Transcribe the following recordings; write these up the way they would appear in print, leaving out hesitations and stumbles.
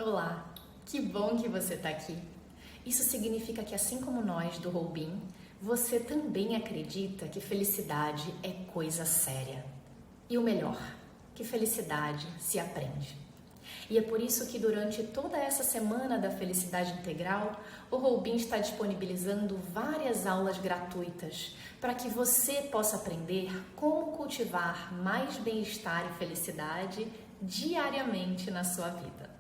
Olá, que bom que você está aqui. Isso significa que, assim como nós do Roubim, você também acredita que felicidade é coisa séria. E o melhor, que felicidade se aprende. E é por isso que durante toda essa semana da felicidade integral, o Roubim está disponibilizando várias aulas gratuitas para que você possa aprender como cultivar mais bem-estar e felicidade diariamente na sua vida.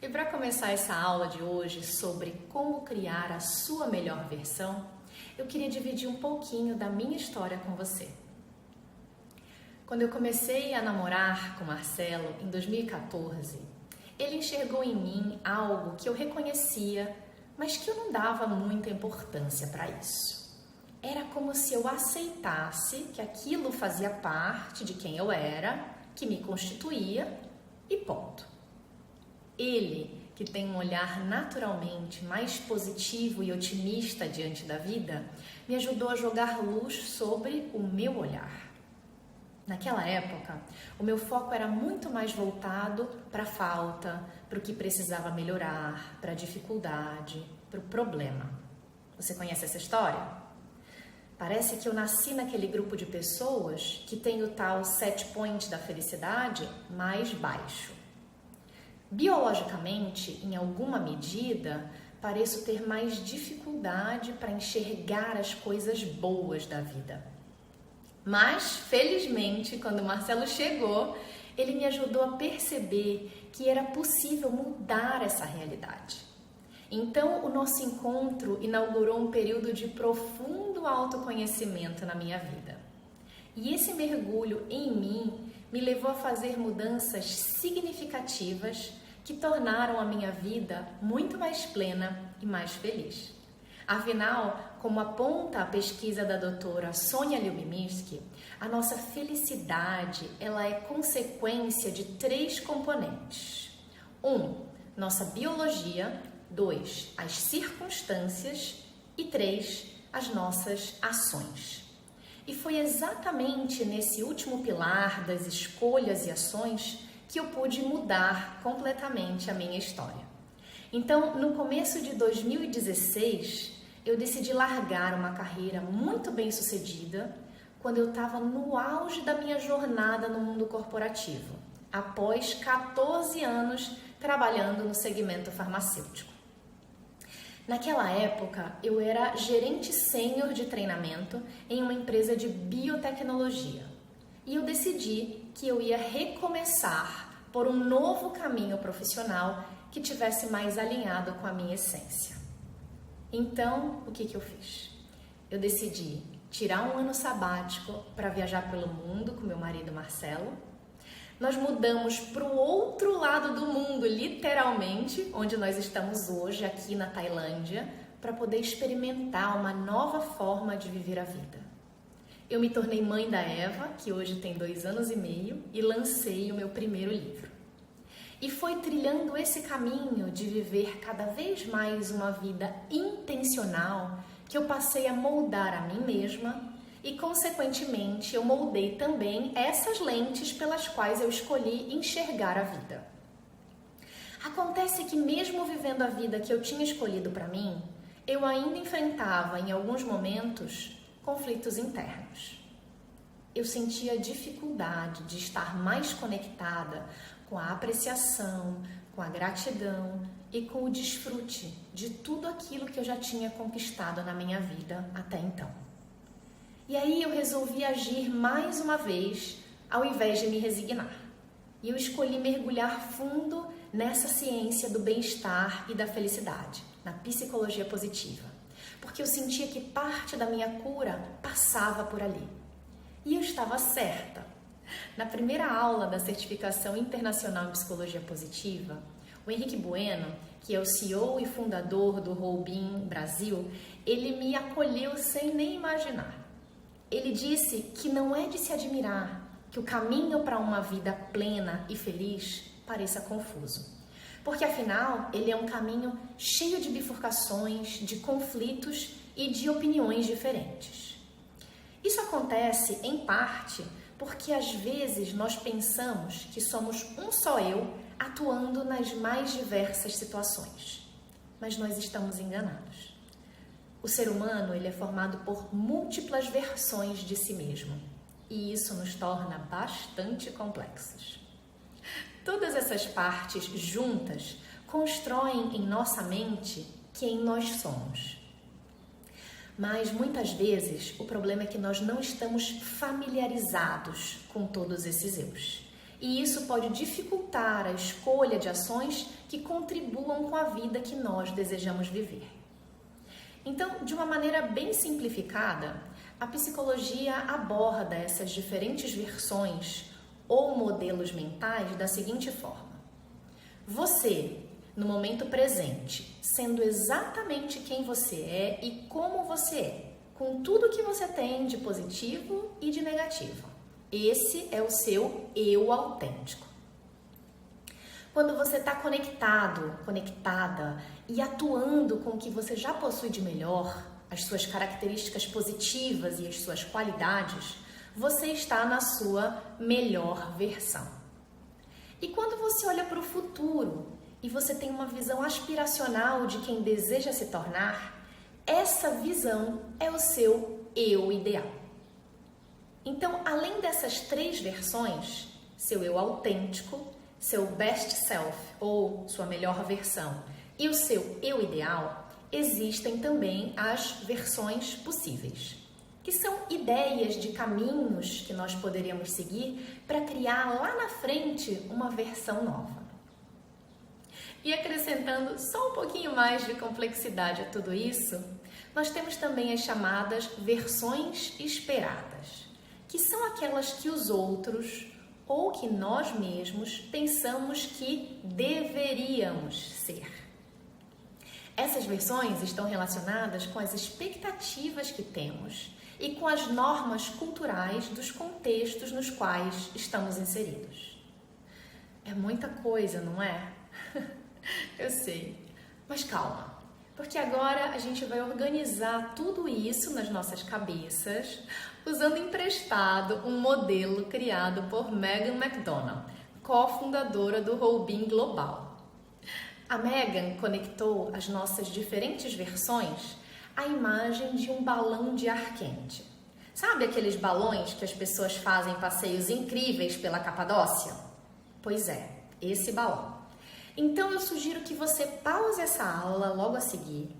E para começar essa aula de hoje sobre como criar a sua melhor versão, eu queria dividir um pouquinho da minha história com você. Quando eu comecei a namorar com Marcelo em 2014, ele enxergou em mim algo que eu reconhecia, mas que eu não dava muita importância para isso. Era como se eu aceitasse que aquilo fazia parte de quem eu era, que me constituía e ponto. Ele, que tem um olhar naturalmente mais positivo e otimista diante da vida, me ajudou a jogar luz sobre o meu olhar. Naquela época, o meu foco era muito mais voltado para a falta, para o que precisava melhorar, para a dificuldade, para o problema. Você conhece essa história? Parece que eu nasci naquele grupo de pessoas que tem o tal set point da felicidade mais baixo. Biologicamente, em alguma medida, pareço ter mais dificuldade para enxergar as coisas boas da vida. Mas, felizmente, quando o Marcelo chegou, ele me ajudou a perceber que era possível mudar essa realidade. Então, o nosso encontro inaugurou um período de profundo autoconhecimento na minha vida. E esse mergulho em mim me levou a fazer mudanças significativas que tornaram a minha vida muito mais plena e mais feliz. Afinal, como aponta a pesquisa da doutora Sonja Lyubomirsky, a nossa felicidade ela é consequência de 3 componentes. 1, nossa biologia. 2, as circunstâncias. E 3, as nossas ações. E foi exatamente nesse último pilar das escolhas e ações que eu pude mudar completamente a minha história. Então, no começo de 2016, eu decidi largar uma carreira muito bem sucedida quando eu estava no auge da minha jornada no mundo corporativo, após 14 anos trabalhando no segmento farmacêutico. Naquela época, eu era gerente sênior de treinamento em uma empresa de biotecnologia e eu decidi que eu ia recomeçar por um novo caminho profissional que tivesse mais alinhado com a minha essência. Então, o que eu fiz? Eu decidi tirar um ano sabático para viajar pelo mundo com meu marido Marcelo. Nós mudamos para o outro lado do mundo, literalmente, onde nós estamos hoje, aqui na Tailândia, para poder experimentar uma nova forma de viver a vida. Eu me tornei mãe da Eva, que hoje tem 2 anos e meio, e lancei o meu primeiro livro. E foi trilhando esse caminho de viver cada vez mais uma vida intencional que eu passei a moldar a mim mesma e, consequentemente, eu moldei também essas lentes pelas quais eu escolhi enxergar a vida. Acontece que mesmo vivendo a vida que eu tinha escolhido para mim, eu ainda enfrentava em alguns momentos conflitos internos. Eu sentia dificuldade de estar mais conectada com a apreciação, com a gratidão e com o desfrute de tudo aquilo que eu já tinha conquistado na minha vida até então. E aí eu resolvi agir mais uma vez, ao invés de me resignar. E eu escolhi mergulhar fundo nessa ciência do bem-estar e da felicidade, na psicologia positiva, porque eu sentia que parte da minha cura passava por ali. E eu estava certa. Na primeira aula da Certificação Internacional em Psicologia Positiva, o Henrique Bueno, que é o CEO e fundador do Roubim Brasil, ele me acolheu sem nem imaginar. Ele disse que não é de se admirar que o caminho para uma vida plena e feliz pareça confuso. Porque, afinal, ele é um caminho cheio de bifurcações, de conflitos e de opiniões diferentes. Isso acontece, em parte, porque às vezes nós pensamos que somos um só eu atuando nas mais diversas situações. Mas nós estamos enganados. O ser humano ele é formado por múltiplas versões de si mesmo. E isso nos torna bastante complexos. Todas essas partes juntas constroem em nossa mente quem nós somos. Mas muitas vezes o problema é que nós não estamos familiarizados com todos esses eus. E isso pode dificultar a escolha de ações que contribuam com a vida que nós desejamos viver. Então, de uma maneira bem simplificada, a psicologia aborda essas diferentes versões ou modelos mentais da seguinte forma: você, no momento presente, sendo exatamente quem você é e como você é, com tudo que você tem de positivo e de negativo. Esse é o seu eu autêntico. Quando você está conectado, conectada e atuando com o que você já possui de melhor, as suas características positivas e as suas qualidades, você está na sua melhor versão. E quando você olha para o futuro e você tem uma visão aspiracional de quem deseja se tornar, essa visão é o seu eu ideal. Então, além dessas 3 versões, seu eu autêntico, seu best self ou sua melhor versão e o seu eu ideal, existem também as versões possíveis, que são ideias de caminhos que nós poderíamos seguir para criar lá na frente uma versão nova. E acrescentando só um pouquinho mais de complexidade a tudo isso, nós temos também as chamadas versões esperadas, que são aquelas que os outros ou que nós mesmos pensamos que deveríamos ser. Essas versões estão relacionadas com as expectativas que temos e com as normas culturais dos contextos nos quais estamos inseridos. É muita coisa, não é? Eu sei, mas calma, porque agora a gente vai organizar tudo isso nas nossas cabeças usando emprestado um modelo criado por Megan McDonald, cofundadora do Wellbeing Global. A Megan conectou as nossas diferentes versões à imagem de um balão de ar quente. Sabe aqueles balões que as pessoas fazem passeios incríveis pela Capadócia? Pois é, esse balão. Então eu sugiro que você pause essa aula logo a seguir,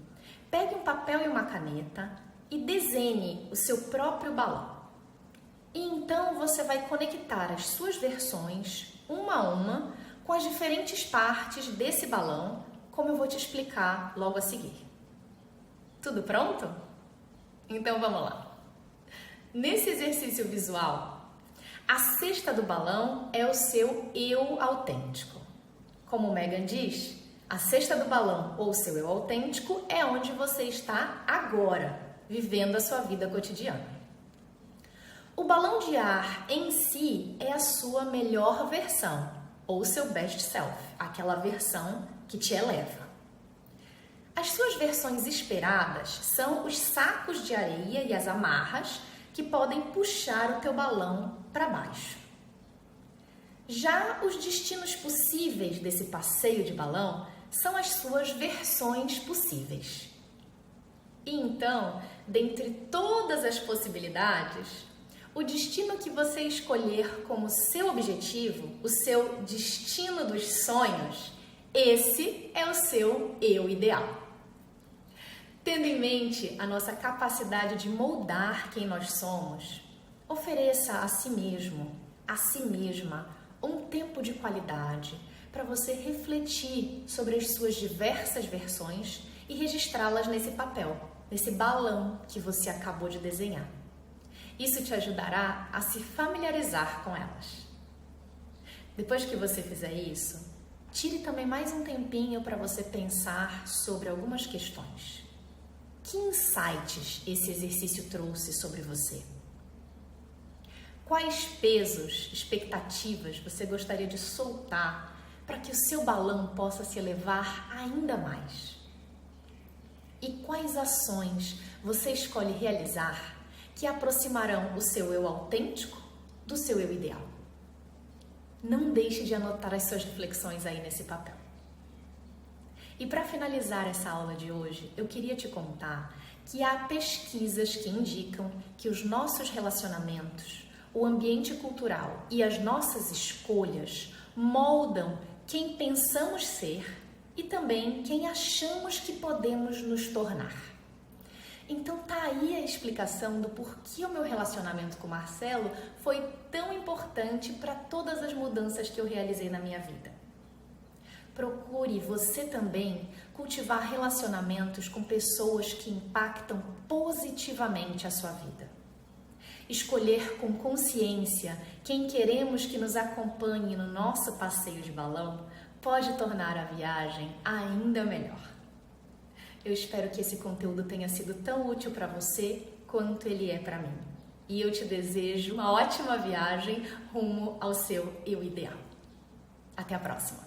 pegue um papel e uma caneta e desenhe o seu próprio balão. E então você vai conectar as suas versões, uma a uma, com as diferentes partes desse balão, como eu vou te explicar logo a seguir. Tudo pronto? Então vamos lá. Nesse exercício visual, a cesta do balão é o seu eu autêntico. Como Megan diz, a cesta do balão ou seu eu autêntico é onde você está agora, vivendo a sua vida cotidiana. O balão de ar em si é a sua melhor versão, ou seu best self, aquela versão que te eleva. As suas versões esperadas são os sacos de areia e as amarras que podem puxar o teu balão para baixo. Já os destinos possíveis desse passeio de balão são as suas versões possíveis. E então, dentre todas as possibilidades, o destino que você escolher como seu objetivo, o seu destino dos sonhos, esse é o seu eu ideal. Tendo em mente a nossa capacidade de moldar quem nós somos, ofereça a si mesmo, a si mesma, um tempo de qualidade para você refletir sobre as suas diversas versões e registrá-las nesse papel, nesse balão que você acabou de desenhar. Isso te ajudará a se familiarizar com elas. Depois que você fizer isso, tire também mais um tempinho para você pensar sobre algumas questões. Que insights esse exercício trouxe sobre você? Quais pesos, expectativas você gostaria de soltar para que o seu balão possa se elevar ainda mais? E quais ações você escolhe realizar que aproximarão o seu eu autêntico do seu eu ideal? não deixe de anotar as suas reflexões aí nesse papel. E para finalizar essa aula de hoje, eu queria te contar que há pesquisas que indicam que os nossos relacionamentos, o ambiente cultural e as nossas escolhas moldam quem pensamos ser e também quem achamos que podemos nos tornar. Então tá aí a explicação do porquê o meu relacionamento com o Marcelo foi tão importante para todas as mudanças que eu realizei na minha vida. Procure você também cultivar relacionamentos com pessoas que impactam positivamente a sua vida. Escolher com consciência quem queremos que nos acompanhe no nosso passeio de balão pode tornar a viagem ainda melhor. Eu espero que esse conteúdo tenha sido tão útil para você quanto ele é para mim. E eu te desejo uma ótima viagem rumo ao seu eu ideal. Até a próxima!